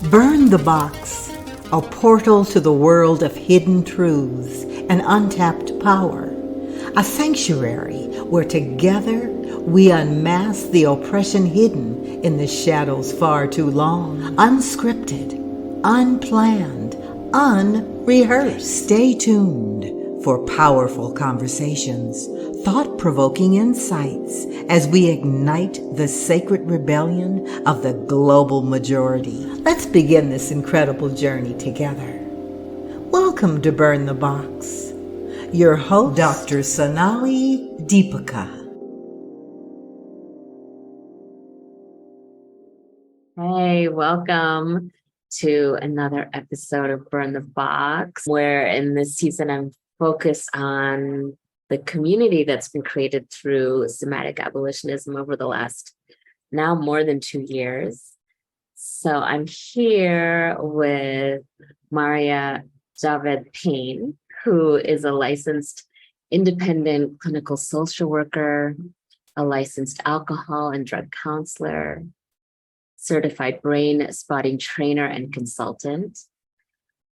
Burn the Box, a portal to the world of hidden truths and untapped power. A sanctuary where together we unmask the oppression hidden in the shadows far too long. Unscripted, unplanned, unrehearsed. Stay tuned for powerful conversations, thought-provoking insights as we ignite the sacred rebellion of the global majority. Let's begin this incredible journey together. Welcome to Burn the Box. Your host, Dr. Sonali Deepika. Hey, welcome to another episode of Burn the Box, where in this season I'm focused on the community that's been created through somatic abolitionism over the last now more than 2 years. So I'm here with Mariya Javed-Payne, who is a licensed independent clinical social worker, a licensed alcohol and drug counselor, certified brain spotting trainer and consultant.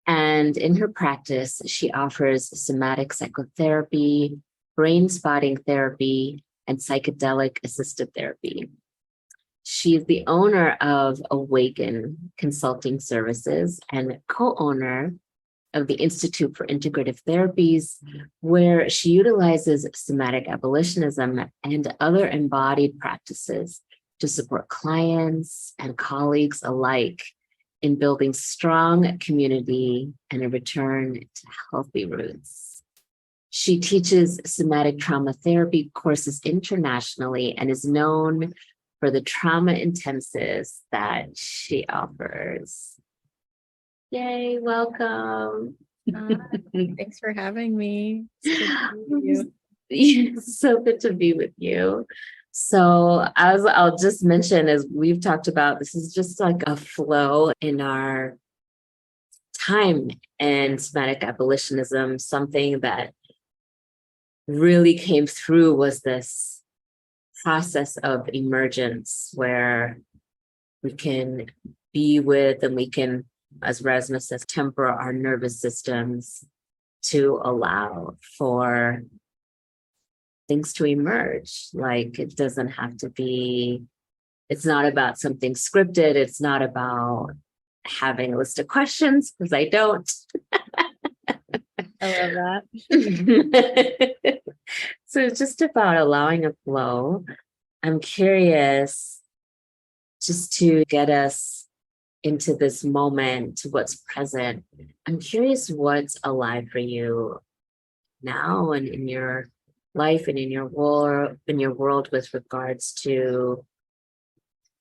And in her practice, she offers somatic psychotherapy, brain spotting therapy, and psychedelic assisted therapy. She's the owner of Awaken Consulting Services and co-owner of the Institute for Integrative Therapies, where she utilizes somatic abolitionism and other embodied practices to support clients and colleagues alike in building strong community and a return to healthy roots. She teaches somatic trauma therapy courses internationally and is known for the trauma intensives that she offers. Yay, welcome. Thanks for having me. It's So good to be with you. So as I'll just mention, as we've talked about, this is just like a flow in our time in somatic abolitionism. Something that really came through was this process of emergence where we can be with and we can, as Rasmus says, temper our nervous systems to allow for things to emerge. Like it doesn't have to be, it's not about something scripted. It's not about having a list of questions, because I don't. I love that. So it's just about allowing a flow. I'm curious just to get us into this moment, to what's present. I'm curious what's alive for you now and in your life and in your world with regards to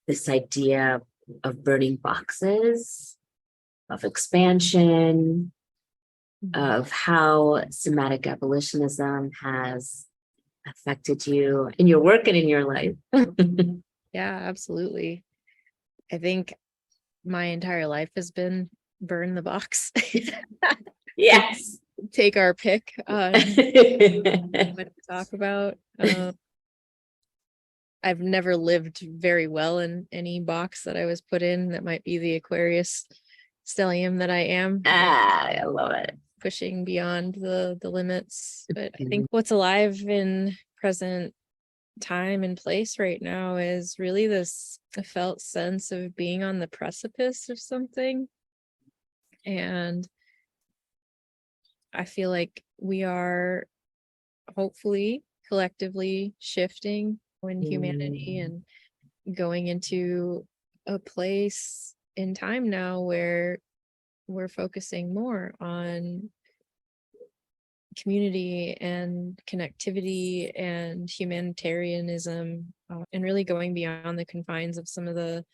this idea of burning boxes, of expansion, of how somatic abolitionism has affected you in your work and in your life. Yeah, absolutely. I think my entire life has been burn the box. Yes. Take our pick on what to talk about. I've never lived very well in any box that I was put in. That might be the Aquarius stellium that I am. I love it. Pushing beyond the limits. But I think what's alive in present time and place right now is really this felt sense of being on the precipice of something. And I feel like we are hopefully collectively shifting in humanity and going into a place in time now where we're focusing more on community and connectivity and humanitarianism, and really going beyond the confines of some of the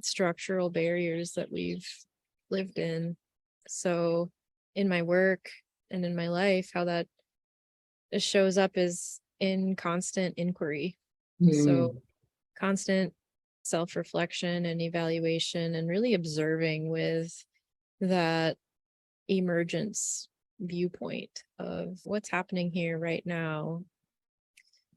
structural barriers that we've lived in. So in my work and in my life, how that shows up is in constant inquiry. So constant self-reflection and evaluation, and really observing with that emergence viewpoint of what's happening here right now,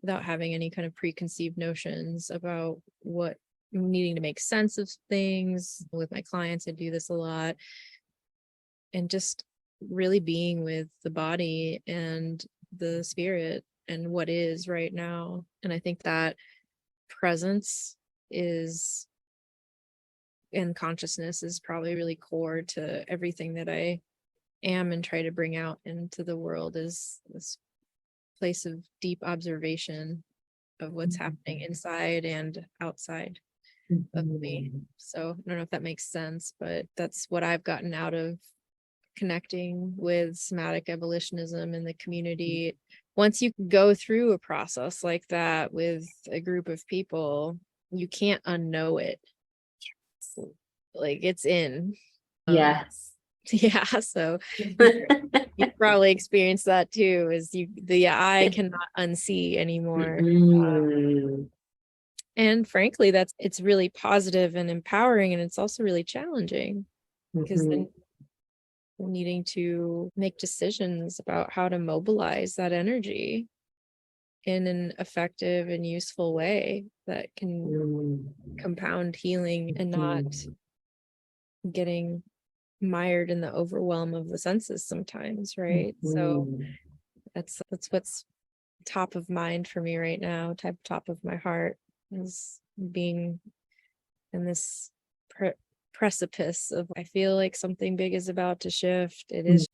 without having any kind of preconceived notions about what needing to make sense of things. With my clients, I do this a lot. And just really being with the body and the spirit and what is right now. And I think that presence is, and consciousness is probably really core to everything that I am and try to bring out into the world, is this place of deep observation of what's happening inside and outside of me. So I don't know if that makes sense, but that's what I've gotten out of connecting with somatic abolitionism in the community. Once you go through a process like that with a group of people, you can't unknow it. Like, it's in. Yes. Yeah, so you probably experienced that too, is the eye cannot unsee anymore. And frankly, it's really positive and empowering, and it's also really challenging, because then we're needing to make decisions about how to mobilize that energy in an effective and useful way that can compound healing and not getting mired in the overwhelm of the senses sometimes, right? So that's what's top of mind for me right now. Top of my heart is being in this precipice of, I feel like something big is about to shift. There's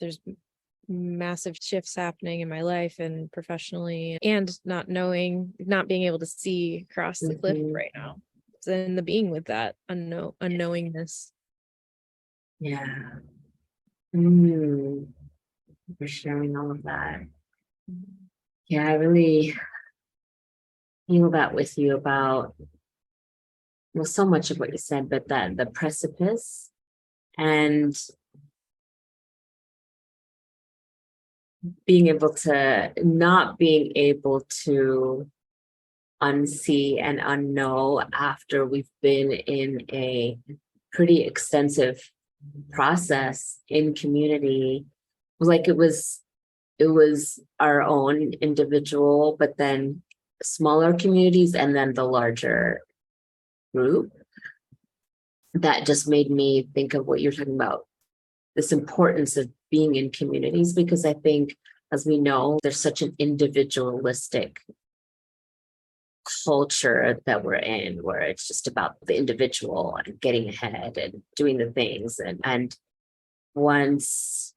massive shifts happening in my life and professionally, and not being able to see across the cliff right now, and the being with that unknowingness. Yeah. For sharing all of that. Yeah, I really feel that with you about, well, so much of what you said, but that the precipice and not being able to unsee and unknow after we've been in a pretty extensive process in community. Like, it was our own individual, but then smaller communities, and then the larger group. That just made me think of what you're talking about, this importance of being in communities, because I think, as we know, there's such an individualistic culture that we're in, where it's just about the individual and getting ahead and doing the things. And once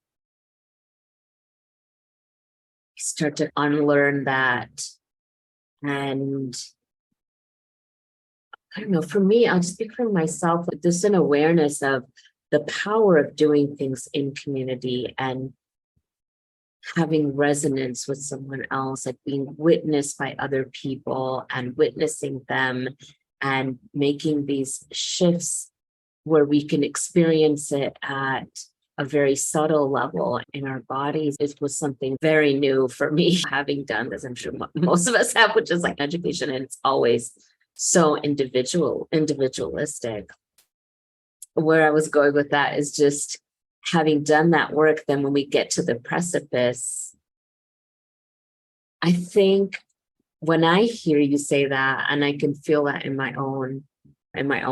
you start to unlearn that, and I don't know, for me, I'll just speak for myself, like, there's an awareness of the power of doing things in community and having resonance with someone else, like being witnessed by other people and witnessing them and making these shifts where we can experience it at a very subtle level in our bodies. It was something very new for me, having done this. I'm sure most of us have, which is like education, and it's always so individualistic. Where I was going with that is just having done that work, then when we get to the precipice, I think when I hear you say that, and I can feel that in my own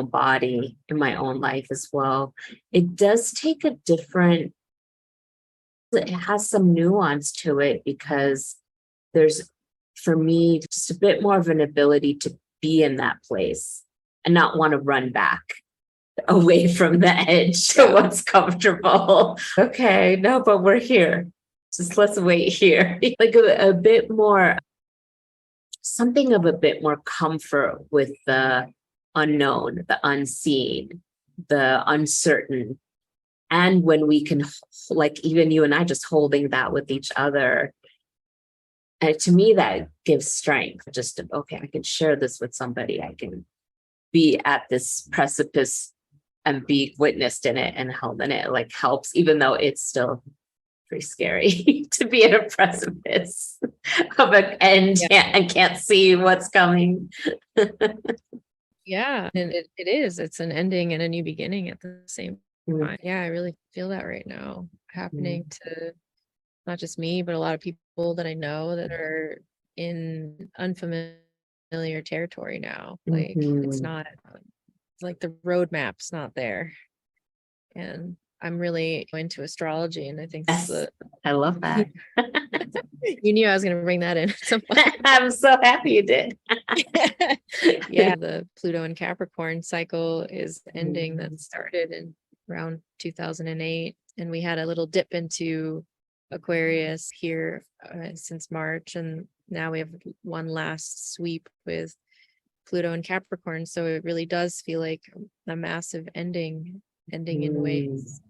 body, in my own life as well, it does take it has some nuance to it, because there's, for me, just a bit more of an ability to be in that place and not want to run back away from the edge to what's comfortable. Okay, no, but we're here. Just let's wait here. Like a bit more, something of a bit more comfort with the unknown, the unseen, the uncertain. And when we can, like, even you and I just holding that with each other, and to me, that gives strength. Just, okay, I can share this with somebody. I can be at this precipice and be witnessed in it and held in it. Like, helps, even though it's still pretty scary to be at a precipice of an end and can't see what's coming. Yeah, and it's an ending and a new beginning at the same time. Yeah, I really feel that right now happening to not just me, but a lot of people that I know that are in unfamiliar territory now. Like, it's not like the roadmap's not there. And I'm really into astrology, and I think Yes, I love that. you knew I was going to bring that in at some point. I'm so happy you did. Yeah, the Pluto and Capricorn cycle is ending. That started in around 2008, and we had a little dip into Aquarius here since March, and now we have one last sweep with Pluto and Capricorn. So it really does feel like a massive ending in ways.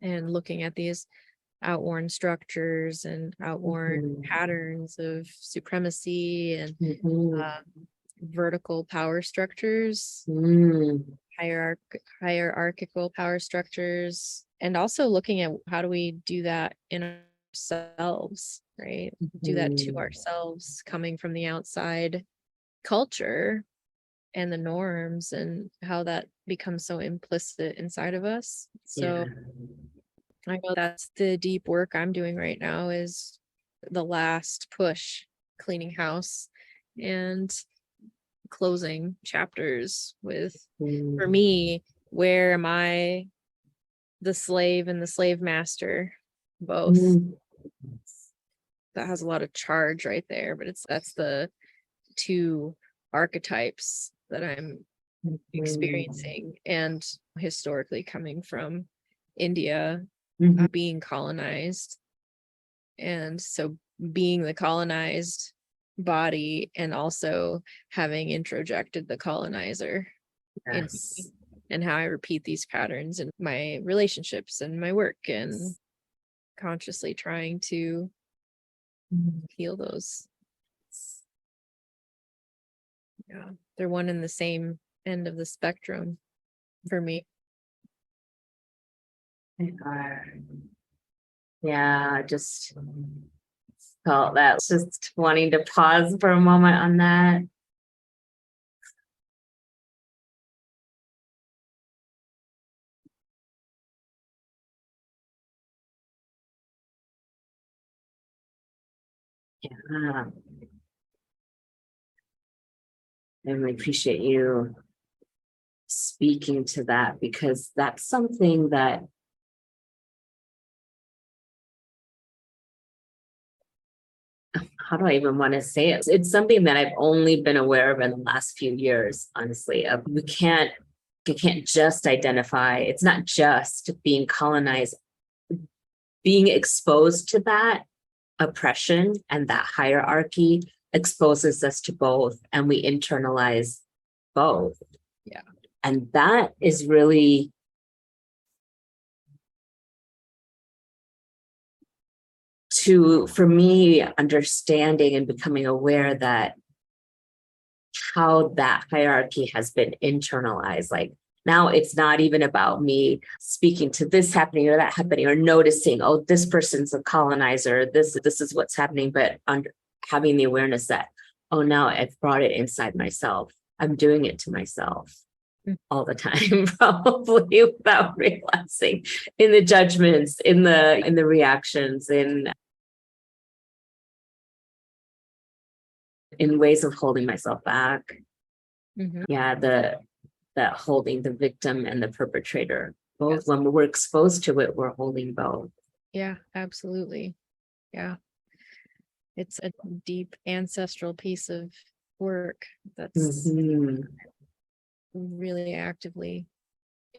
And looking at these outworn structures and outworn patterns of supremacy and vertical power structures, hierarchical power structures, and also looking at how do we do that in ourselves, right? Do that to ourselves, coming from the outside culture and the norms, and how that becomes so implicit inside of us. So I know that's the deep work I'm doing right now, is the last push, cleaning house and closing chapters with, for me, where am I the slave and the slave master both? That has a lot of charge right there, but that's the two archetypes that I'm experiencing, and historically coming from India, being colonized, and so being the colonized body and also having introjected the colonizer in me, and how I repeat these patterns in my relationships and my work, and consciously trying to heal those. Yeah, they're one and the same end of the spectrum for me. Yeah, I just felt that, just wanting to pause for a moment on that. Yeah. I really appreciate you speaking to that, because that's something that how do I even want to say it? It's something that I've only been aware of in the last few years, honestly. You can't just identify, it's not just being colonized, being exposed to that oppression and that hierarchy exposes us to both, and we internalize both. Yeah. And that is really for me, understanding and becoming aware that how that hierarchy has been internalized. Like, now it's not even about me speaking to this happening or that happening, or noticing, oh, this person's a colonizer, this is what's happening, but having the awareness that, oh, now I've brought it inside myself. I'm doing it to myself all the time, probably without realizing, in the judgments, in the reactions, in ways of holding myself back. Yeah, that holding the victim and the perpetrator, both. Yes. When we're exposed to it, we're holding both. Yeah, absolutely. Yeah. It's a deep ancestral piece of work that's really actively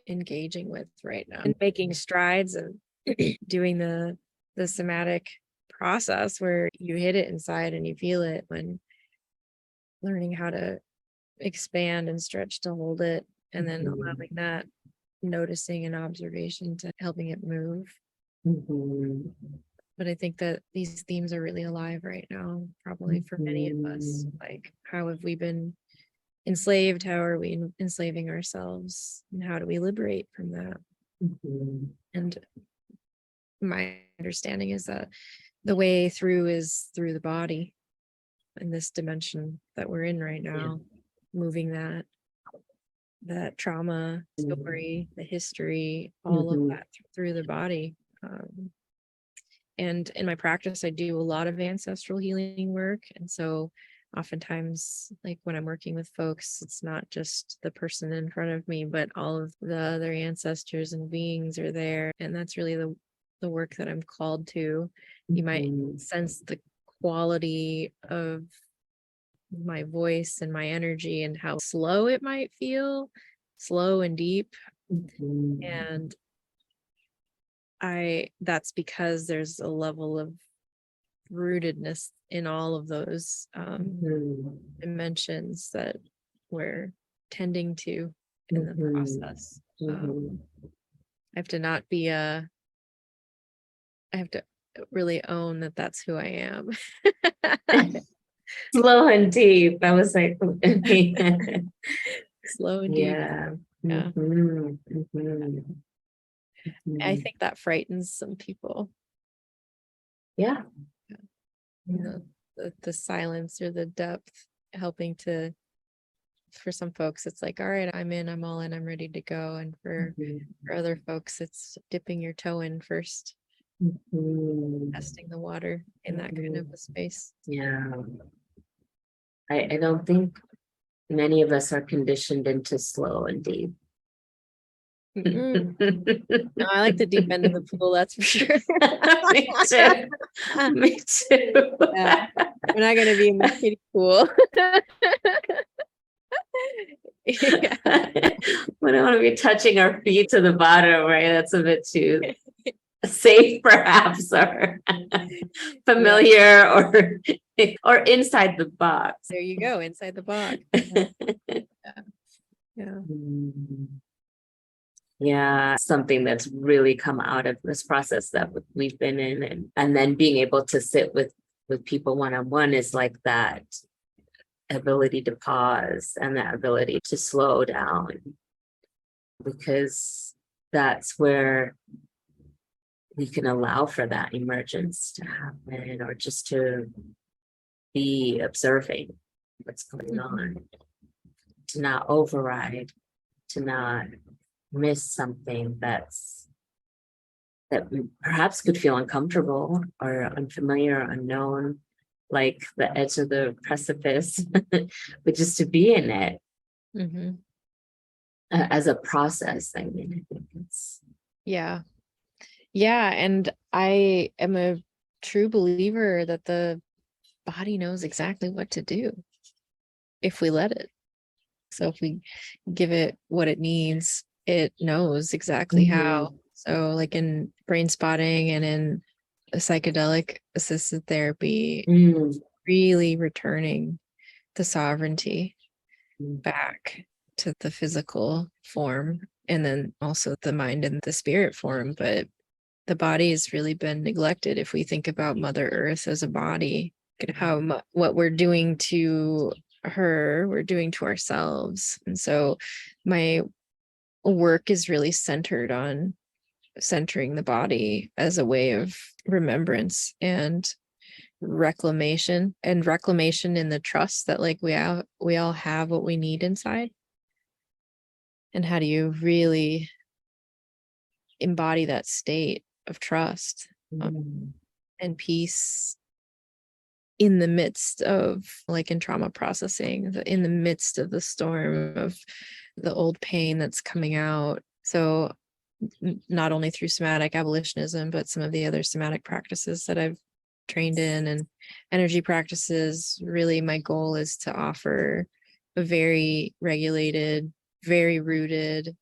engaging with right now, and making strides and doing the somatic process where you hit it inside and you feel it, when learning how to expand and stretch to hold it, and then allowing that noticing and observation to helping it move. But I think that these themes are really alive right now, probably for many of us. Like, how have we been enslaved? How are we enslaving ourselves? And how do we liberate from that? And my understanding is that the way through is through the body, in this dimension that we're in right now, moving that trauma story, the history, all of that through the body. And in my practice, I do a lot of ancestral healing work. And so oftentimes, like when I'm working with folks, it's not just the person in front of me, but all of the other ancestors and beings are there. And that's really the work that I'm called to. You might sense the quality of my voice and my energy and how slow it might feel, slow and deep. And that's because there's a level of rootedness in all of those dimensions that we're tending to in the process. I have to not be I have to really own that that's who I am. Slow and deep. I was like, Slow and deep. yeah. Yeah. I think that frightens some people. Yeah. The silence or the depth helping to, for some folks, it's like, all right, I'm all in, I'm ready to go. And for other folks, it's dipping your toe in first, testing the water in that kind of a space. Yeah. I don't think many of us are conditioned into slow and deep. No, I like the deep end of the pool, that's for sure. Me too. Me too. Yeah. We're not going to be in the kiddie pool. We don't want to be touching our feet to the bottom, right? That's a bit too safe, perhaps, or familiar, or inside the box. There you go, inside the box. Yeah. Yeah, something that's really come out of this process that we've been in, and then being able to sit with people one-on-one is like that ability to pause and that ability to slow down, because that's where we can allow for that emergence to happen, or just to be observing what's going on, to not override, to not miss something that perhaps could feel uncomfortable or unfamiliar or unknown, like the edge of the precipice, but just to be in it as a process. I mean, I think it's yeah, and I am a true believer that the body knows exactly what to do if we let it. So if we give it what it needs, it knows exactly how. So like in brainspotting and in psychedelic assisted therapy, really returning the sovereignty back to the physical form, and then also the mind and the spirit form. But the body has really been neglected. If we think about Mother Earth as a body, how what we're doing to her, we're doing to ourselves. And so my work is really centered on centering the body as a way of remembrance and reclamation in the trust that like we all have what we need inside. And how do you really embody that state of trust and peace in the midst of, like in trauma processing, in the midst of the storm of the old pain that's coming out. So not only through somatic abolitionism, but some of the other somatic practices that I've trained in and energy practices, really my goal is to offer a very regulated, very rooted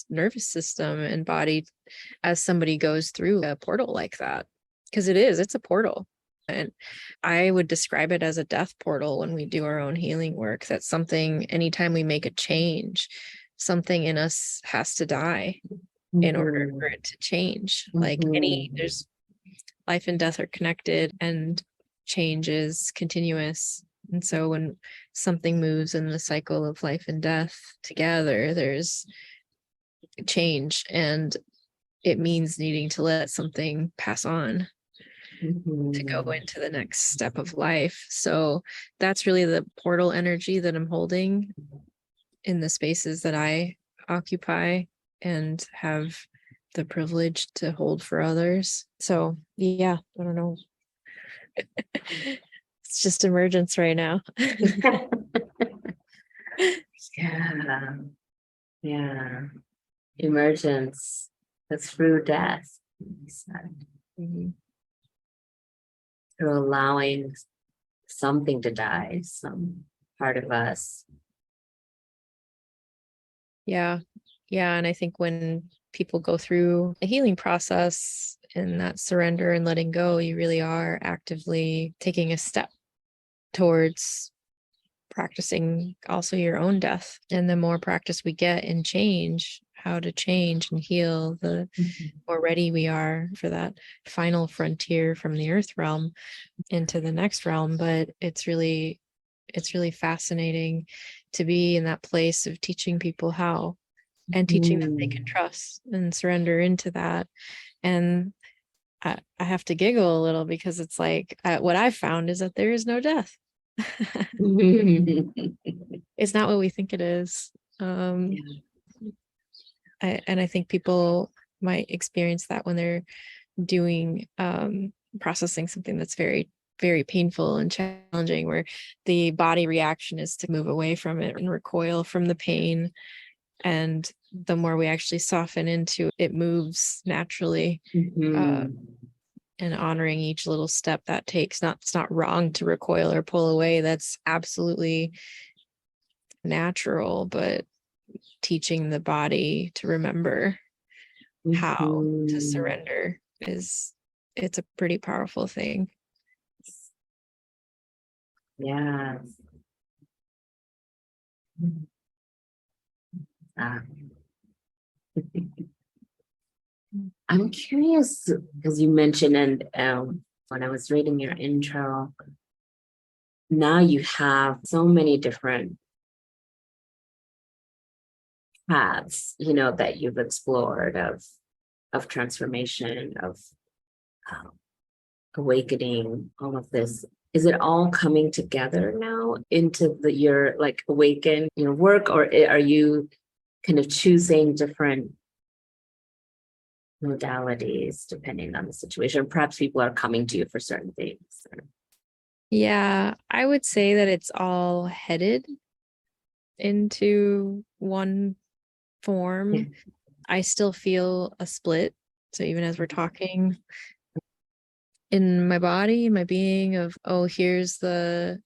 nervous system and body as somebody goes through a portal like that. Because it's a portal. And I would describe it as a death portal when we do our own healing work. That's something, anytime we make a change, something in us has to die in order for it to change. Like there's life and death are connected and change is continuous. And so when something moves in the cycle of life and death together, there's change, and it means needing to let something pass on to go into the next step of life. So that's really the portal energy that I'm holding in the spaces that I occupy and have the privilege to hold for others. So yeah, I don't know. It's just emergence right now. Yeah. Yeah. Emergence, that's through death, he said. Mhm. Through allowing something to die, some part of us. Yeah. Yeah. And I think when people go through a healing process and that surrender and letting go, you really are actively taking a step towards practicing also your own death. And the more practice we get in change, how to change and heal, the more ready we are for that final frontier from the earth realm into the next realm. But it's really fascinating to be in that place of teaching people how, and teaching them they can trust and surrender into that. And I have to giggle a little because it's like what I've found is that there is no death. It's not what we think it is. And I think people might experience that when they're doing processing something that's very, very painful and challenging, where the body reaction is to move away from it and recoil from the pain. And the more we actually soften into it, moves naturally. And honoring each little step that takes. It's not wrong to recoil or pull away. That's absolutely natural, but teaching the body to remember how to surrender it's a pretty powerful thing. Yeah. I'm curious because you mentioned, and when I was reading your intro, now you have so many different paths, that you've explored of transformation, of awakening, all of this. Is it all coming together now into your like awaken, work, or are you kind of choosing different modalities depending on the situation? Perhaps people are coming to you for certain things. Yeah, I would say that it's all headed into one form. Yeah. I still feel a split. So even as we're talking, in my body, my being of, oh, here's the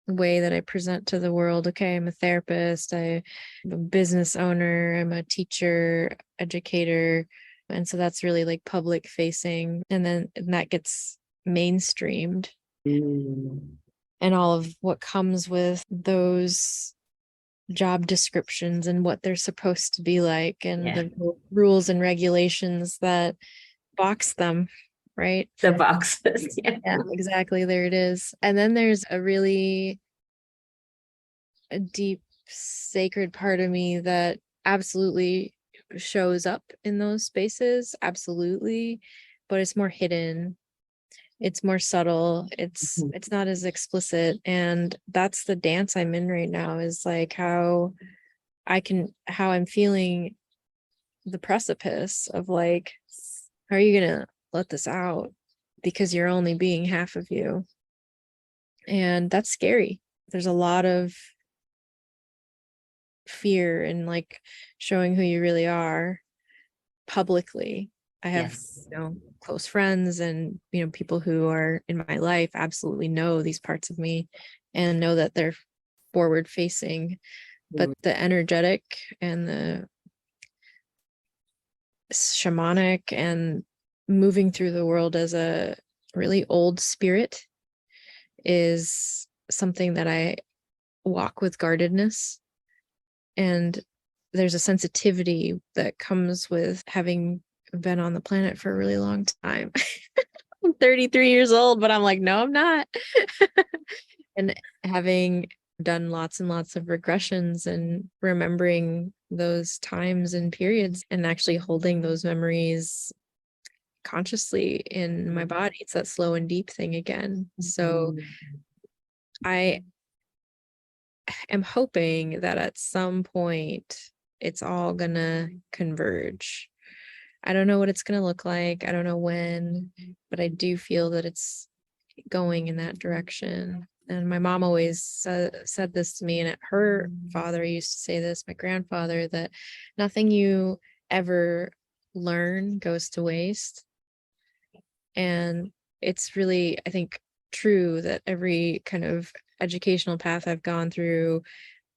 way that I present to the world. Okay, I'm a therapist, I'm a business owner, I'm a teacher, educator. And so that's really like public facing. And then that gets mainstreamed. And all of what comes with those job descriptions and what they're supposed to be like, and the rules and regulations that box them, right? The boxes. Yeah, exactly. There it is. And then there's a deep, sacred part of me that absolutely shows up in those spaces. Absolutely. But it's more hidden. It's more subtle. It's not as explicit. And that's the dance I'm in right now, is like how I'm feeling the precipice of like, how are you going to let this out? Because you're only being half of you. And that's scary. There's a lot of fear in like showing who you really are publicly. I have, close friends and, people who are in my life absolutely know these parts of me and know that they're forward facing, but the energetic and the shamanic and moving through the world as a really old spirit is something that I walk with guardedness. And there's a sensitivity that comes with having been on the planet for a really long time. I'm 33 years old, but I'm like, no, I'm not. And having done lots and lots of regressions and remembering those times and periods and actually holding those memories consciously in my body. It's that slow and deep thing again. So I am hoping that at some point it's all gonna converge. I don't know what it's gonna look like. I don't know when, but I do feel that it's going in that direction. And my mom always said this to me, and her father used to say this, my grandfather, that nothing you ever learn goes to waste. And it's really, I think, true that every kind of educational path I've gone through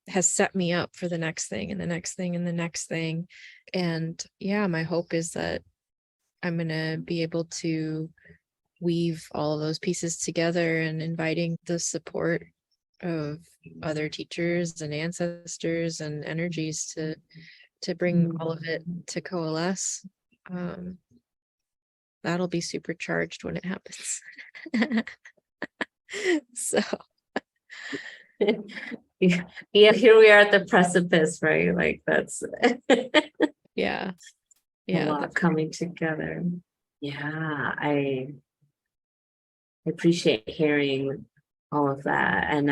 has set me up for the next thing and the next thing and the next thing. And yeah, my hope is that I'm going to be able to weave all of those pieces together, and inviting the support of other teachers and ancestors and energies to bring all of it to coalesce. That'll be supercharged when it happens. So yeah, here we are at the precipice, right? Like that's yeah a lot coming together. Yeah, I appreciate hearing all of that. And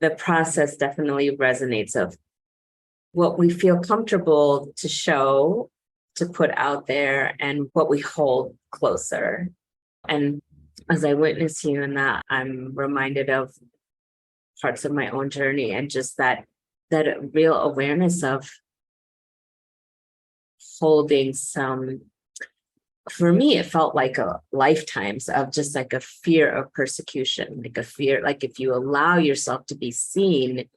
the process definitely resonates of what we feel comfortable to show, to put out there, and what we hold closer. And as I witness you in that, I'm reminded of parts of my own journey, and just that real awareness of holding some, for me, it felt like a lifetimes of just like a fear of persecution, like a fear, like if you allow yourself to be seen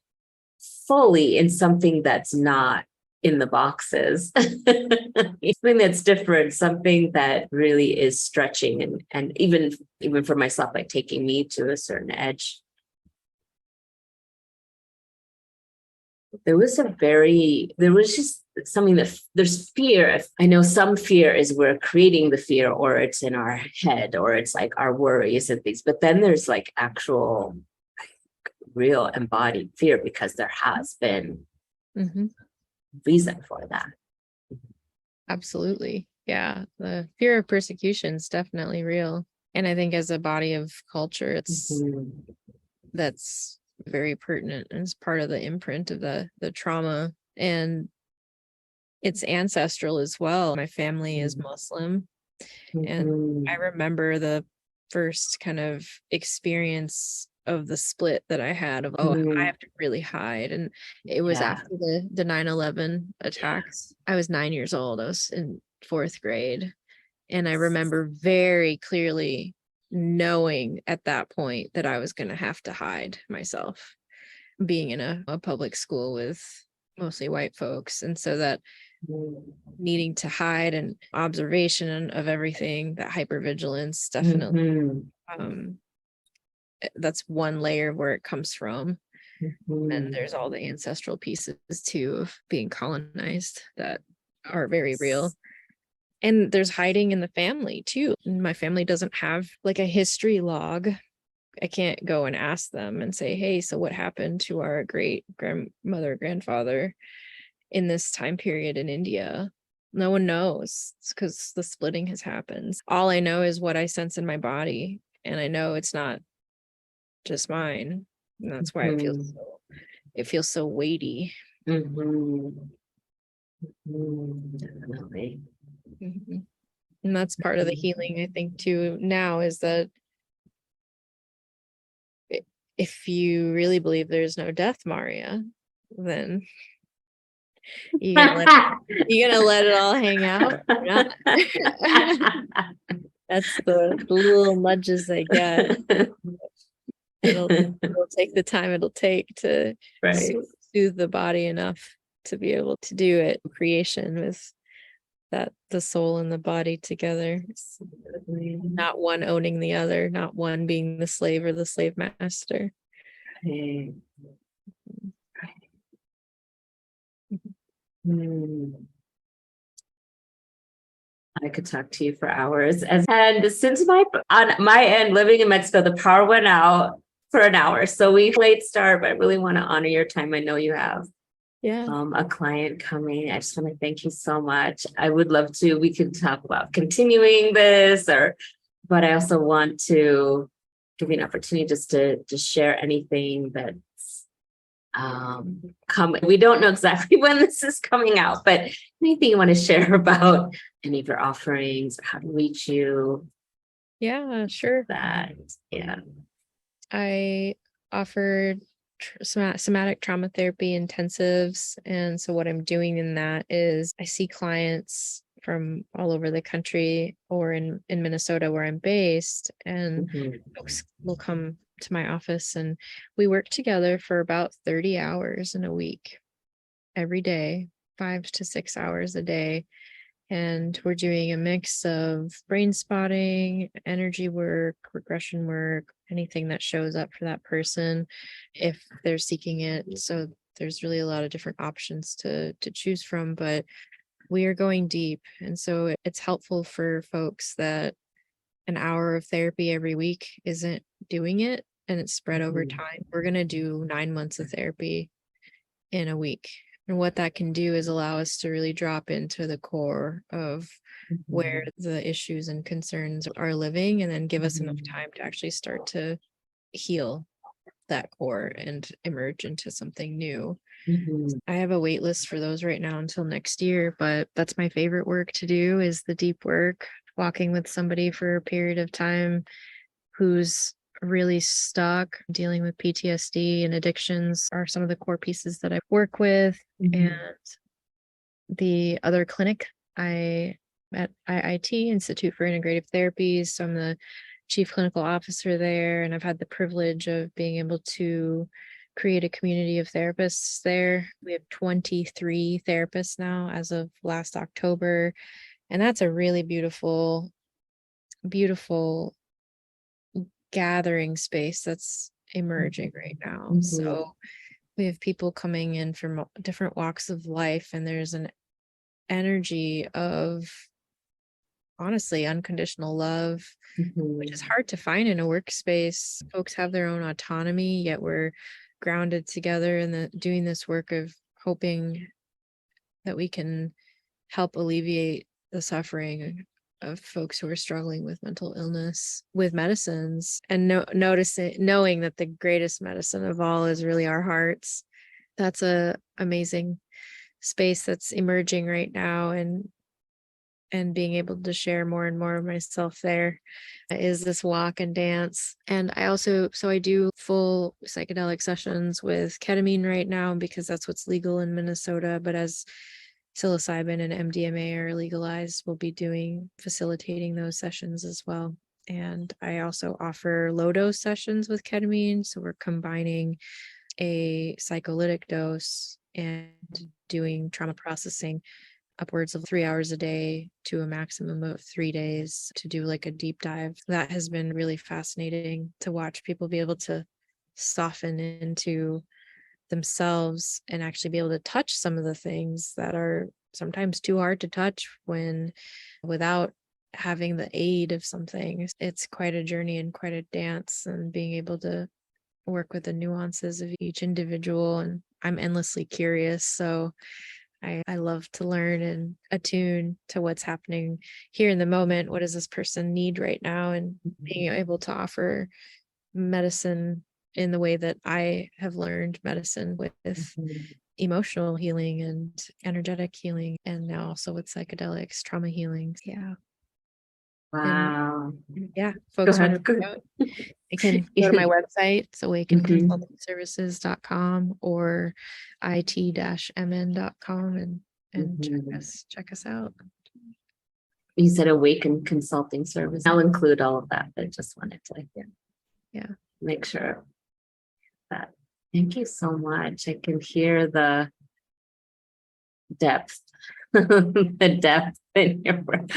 fully in something that's not in the boxes, something that's different, something that really is stretching, and even for myself, like taking me to a certain edge. There was just something that there's fear. I know some fear is we're creating the fear, or it's in our head, or it's like our worries and things. But then there's like actual, real embodied fear, because there has been reason for that. Absolutely. Yeah. The fear of persecution is definitely real. And I think as a body of culture, that's very pertinent, and it's part of the imprint of the trauma, and it's ancestral as well. My family is Muslim, and I remember the first kind of experience of the split that I had of, I have to really hide. And it was after the 9/11 attacks. I was 9 years old. I was in 4th grade. And I remember very clearly knowing at that point that I was going to have to hide myself, being in a public school with mostly white folks. And so that needing to hide and observation of everything, that hypervigilance, definitely. That's one layer where it comes from. And there's all the ancestral pieces too of being colonized that are very real. And there's hiding in the family too. My family doesn't have like a history log. I can't go and ask them and say, hey, so what happened to our great grandmother, grandfather in this time period in India? No one knows. It's because the splitting has happened. All I know is what I sense in my body. And I know it's not just mine. And that's why it feels so weighty. Definitely. And that's part of the healing, I think, too, now, is that if you really believe there's no death, Mariya, then you're gonna let it all hang out. That's the little nudges I get. It'll take the time it'll take to soothe the body enough to be able to do it. Creation with the soul and the body together, not one owning the other, not one being the slave or the slave master. I could talk to you for hours. And since on my end, living in Mexico, the power went out for an hour. So we late start, but I really want to honor your time. I know you have a client coming. I just want to thank you so much. I would love to, we could talk about continuing this, but I also want to give you an opportunity just to share anything that's coming. We don't know exactly when this is coming out, but anything you want to share about any of your offerings, or how to reach you. Yeah, sure. that? Yeah. I offered somatic trauma therapy intensives. And so what I'm doing in that is I see clients from all over the country or in Minnesota where I'm based, and Mhm. folks will come to my office and we work together for about 30 hours in a week, every day, 5 to 6 hours a day. And we're doing a mix of brain spotting, energy work, regression work, anything that shows up for that person if they're seeking it. So there's really a lot of different options to choose from, but we are going deep. And so it's helpful for folks that an hour of therapy every week isn't doing it and it's spread over Mhm. time. We're going to do 9 months of therapy in a week. And what that can do is allow us to really drop into the core of where the issues and concerns are living, and then give us enough time to actually start to heal that core and emerge into something new. Mhm. I have a wait list for those right now until next year, but that's my favorite work to do, is the deep work, walking with somebody for a period of time who's really stuck. Dealing with PTSD and addictions are some of the core pieces that I work with. Mhm. And the other clinic, I at IIT, Institute for Integrative Therapies. So I'm the chief clinical officer there, and I've had the privilege of being able to create a community of therapists there. We have 23 therapists now as of last October, and that's a really beautiful, beautiful gathering space that's emerging right now. Mhm. So we have people coming in from different walks of life, and there's an energy of, honestly, unconditional love, which is Mhm. hard to find in a workspace. Folks have their own autonomy, yet we're grounded together in doing this work of hoping that we can help alleviate the suffering of folks who are struggling with mental illness with medicines, and knowing that the greatest medicine of all is really our hearts. That's a amazing space that's emerging right now, and being able to share more and more of myself there is this walk and dance. And I do full psychedelic sessions with ketamine right now because that's what's legal in Minnesota. But as psilocybin and MDMA are legalized, we'll be facilitating those sessions as well. And I also offer low dose sessions with ketamine. So we're combining a psycholytic dose and doing trauma processing upwards of 3 hours a day to a maximum of 3 days to do like a deep dive. That has been really fascinating to watch people be able to soften into themselves and actually be able to touch some of the things that are sometimes too hard to touch without having the aid of something. It's quite a journey and quite a dance, and being able to work with the nuances of each individual. And I'm endlessly curious, so I love to learn and attune to what's happening here in the moment. What does this person need right now? And being able to offer medicine in the way that I have learned medicine, with Mhm. emotional healing and energetic healing, and now also with psychedelics, trauma healing. Yeah. And Wow. yeah, Go folks want to ahead. Go reach ahead. out, they can go to my website. It's Mhm. awakenconsultingservices.com or it-mn.com, and Mhm. check us out. You said Awaken Consulting Service. I'll include all of that, but I just wanted to Yeah. make sure that. Thank you so much. I can hear the depth, the depth in your work.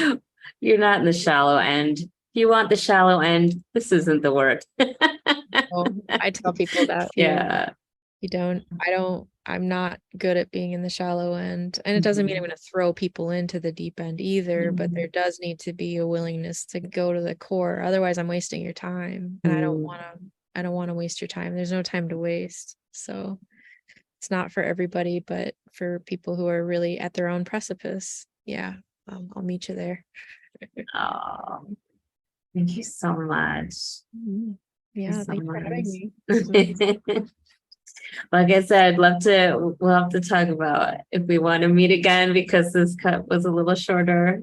You're not in the shallow end. If you want the shallow end, this isn't the work. Oh, I tell people that Yeah. I'm not good at being in the shallow end. And it doesn't mean I'm going to throw people into the deep end either, but there does need to be a willingness to go to the core. Otherwise, I'm wasting your time. And I don't want to waste your time. There's no time to waste. So it's not for everybody, but for people who are really at their own precipice. Yeah. I'll meet you there. Oh, thank you so much. Yeah. Thanks for having me. Like I said, we'll have to talk about if we want to meet again, because this cut was a little shorter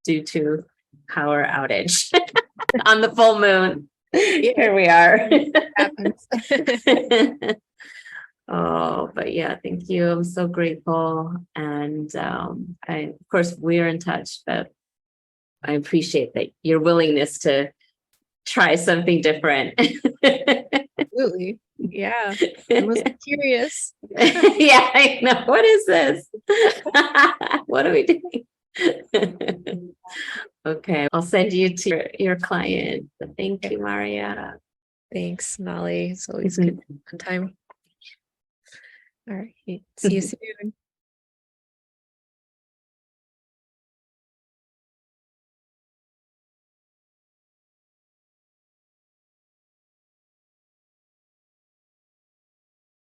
due to power outage. on the full moon. Here we are. Happens. Oh, but yeah, thank you. I'm so grateful. And of course, we're in touch, but I appreciate that your willingness to try something different. Absolutely. Yeah. I was curious. Yeah, I know. What is this? What are we doing? Okay, I'll send you to your client. Thank you, Mariya. Thanks, Molly. It's always good time. All right. See you soon.